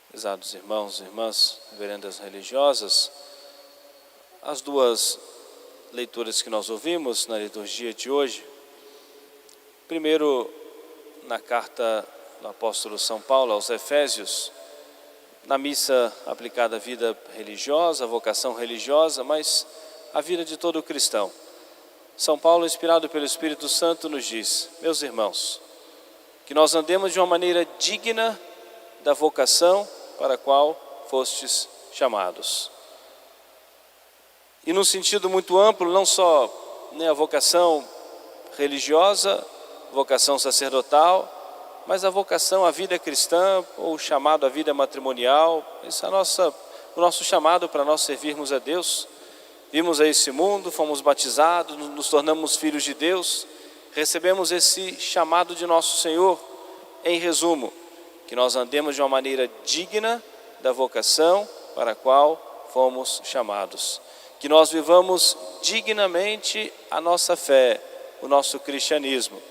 Prezados irmãos e irmãs, reverendas religiosas, as duas leituras que nós ouvimos na liturgia de hoje, primeiro na carta do apóstolo São Paulo aos Efésios, na missa aplicada à vida religiosa, à vocação religiosa, mas à vida de todo cristão. São Paulo, inspirado pelo Espírito Santo, nos diz: meus irmãos, que nós andemos de uma maneira digna da vocação para a qual fostes chamados. E num sentido muito amplo, não só a vocação religiosa, vocação sacerdotal, mas a vocação à vida cristã, ou o chamado à vida matrimonial. Esse é o nosso chamado para nós servirmos a Deus. Vimos a esse mundo, fomos batizados, nos tornamos filhos de Deus, recebemos esse chamado de nosso Senhor. Em resumo, que nós andemos de uma maneira digna da vocação para a qual fomos chamados. Que nós vivamos dignamente a nossa fé, o nosso cristianismo.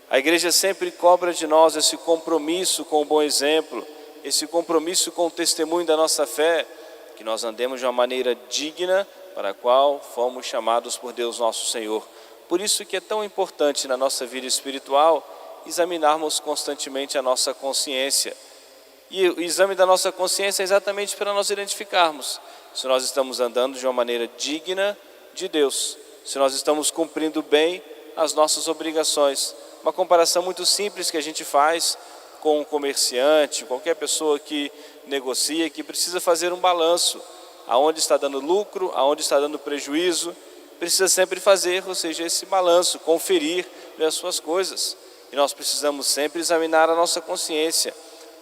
A igreja sempre cobra de nós esse compromisso com o bom exemplo, esse compromisso com o testemunho da nossa fé, que nós andemos de uma maneira digna para a qual fomos chamados por Deus nosso Senhor. Por isso que é tão importante na nossa vida espiritual examinarmos constantemente a nossa consciência. E o exame da nossa consciência é exatamente para nós identificarmos se nós estamos andando de uma maneira digna de Deus, se nós estamos cumprindo bem as nossas obrigações. Uma comparação muito simples que a gente faz com um comerciante, qualquer pessoa que negocia, que precisa fazer um balanço, aonde está dando lucro, aonde está dando prejuízo, precisa sempre fazer, ou seja, esse balanço, conferir as suas coisas. E nós precisamos sempre examinar a nossa consciência,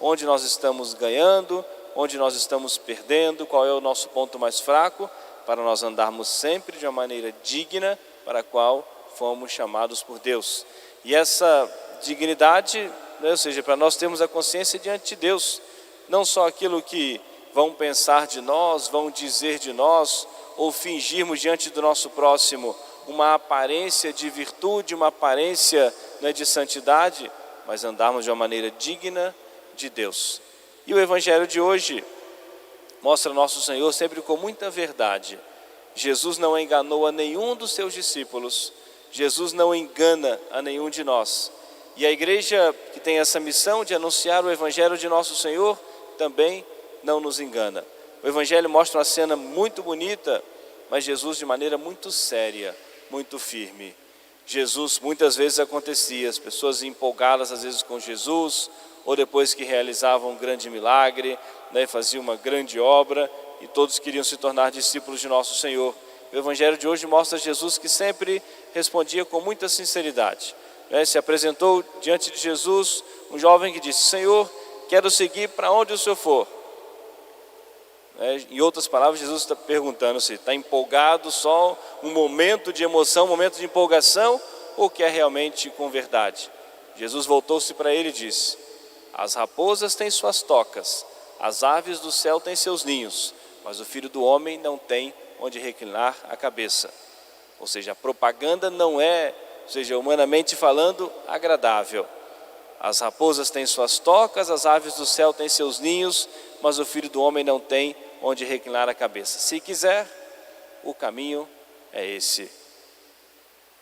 onde nós estamos ganhando, onde nós estamos perdendo, qual é o nosso ponto mais fraco, para nós andarmos sempre de uma maneira digna para a qual fomos chamados por Deus. E essa dignidade, ou seja, para nós termos a consciência diante de Deus, não só aquilo que vão pensar de nós, vão dizer de nós, ou fingirmos diante do nosso próximo uma aparência de virtude, uma aparência de santidade, mas andarmos de uma maneira digna de Deus. E o Evangelho de hoje mostra nosso Senhor sempre com muita verdade. Jesus não enganou a nenhum dos seus discípulos, Jesus não engana a nenhum de nós. E a igreja que tem essa missão de anunciar o Evangelho de nosso Senhor também não nos engana. O Evangelho mostra uma cena muito bonita, mas Jesus de maneira muito séria, muito firme. Jesus, muitas vezes acontecia, as pessoas empolgadas às vezes com Jesus, ou depois que realizavam um grande milagre, faziam uma grande obra, e todos queriam se tornar discípulos de nosso Senhor. O Evangelho de hoje mostra Jesus que sempre respondia com muita sinceridade. Se apresentou diante de Jesus um jovem que disse: Senhor, quero seguir para onde o Senhor for. Em outras palavras, Jesus está perguntando se está empolgado, só um momento de emoção, um momento de empolgação, ou quer realmente com verdade. Jesus voltou-se para ele e disse: as raposas têm suas tocas, as aves do céu têm seus ninhos, mas o Filho do Homem não tem onde reclinar a cabeça. Ou seja, a propaganda não é, humanamente falando, agradável. As raposas têm suas tocas, as aves do céu têm seus ninhos, mas o Filho do Homem não tem onde reclinar a cabeça. Se quiser, o caminho é esse.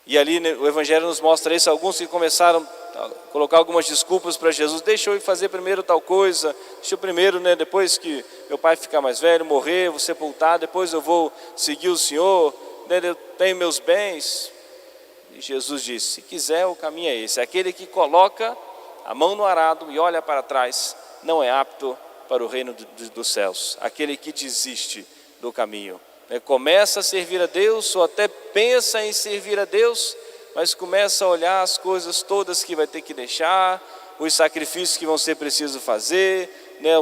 E ali o Evangelho nos mostra isso. Alguns que começaram a colocar algumas desculpas para Jesus: deixa eu ir fazer primeiro tal coisa, deixa eu primeiro, depois que meu pai ficar mais velho, morrer, vou sepultar, depois eu vou seguir o Senhor, eu tenho meus bens. E Jesus disse: se quiser, o caminho é esse. Aquele que coloca a mão no arado e olha para trás não é apto para o reino dos céus. Aquele que desiste do caminho, começa a servir a Deus, ou até pensa em servir a Deus, mas começa a olhar as coisas todas que vai ter que deixar, os sacrifícios que vão ser preciso fazer,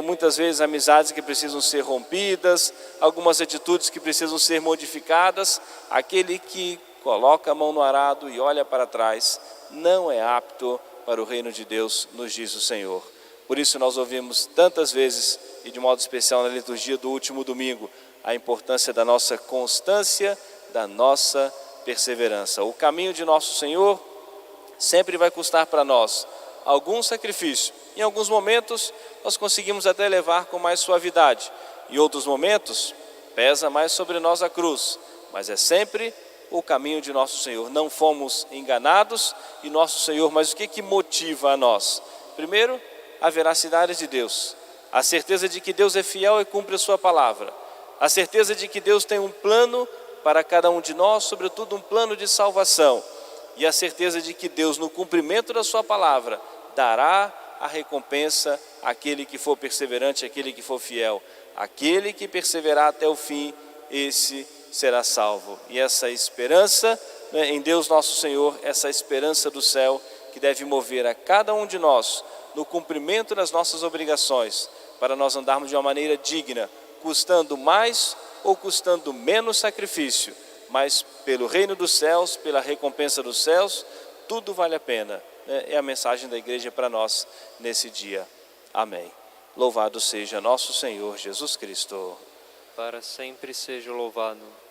muitas vezes amizades que precisam ser rompidas, algumas atitudes que precisam ser modificadas. Aquele que coloca a mão no arado e olha para trás não é apto para o reino de Deus, nos diz o Senhor. Por isso nós ouvimos tantas vezes, e de modo especial na liturgia do último domingo, a importância da nossa constância, da nossa perseverança. O caminho de nosso Senhor sempre vai custar para nós algum sacrifício. Em alguns momentos nós conseguimos até levar com mais suavidade. Em outros momentos, pesa mais sobre nós a cruz, mas é sempre o caminho de nosso Senhor. Não fomos enganados e nosso Senhor, mas o que motiva a nós? Primeiro, a veracidade de Deus, a certeza de que Deus é fiel e cumpre a sua palavra, a certeza de que Deus tem um plano para cada um de nós, sobretudo um plano de salvação, e a certeza de que Deus, no cumprimento da sua palavra, dará a recompensa àquele que for perseverante, àquele que for fiel. Aquele que perseverar até o fim, esse será salvo. E essa esperança, né, em Deus nosso Senhor, essa esperança do céu, que deve mover a cada um de nós no cumprimento das nossas obrigações, para nós andarmos de uma maneira digna, custando mais ou custando menos sacrifício, mas pelo reino dos céus, pela recompensa dos céus, tudo vale a pena. É a mensagem da igreja para nós nesse dia. Amém. Louvado seja nosso Senhor Jesus Cristo. Para sempre seja louvado.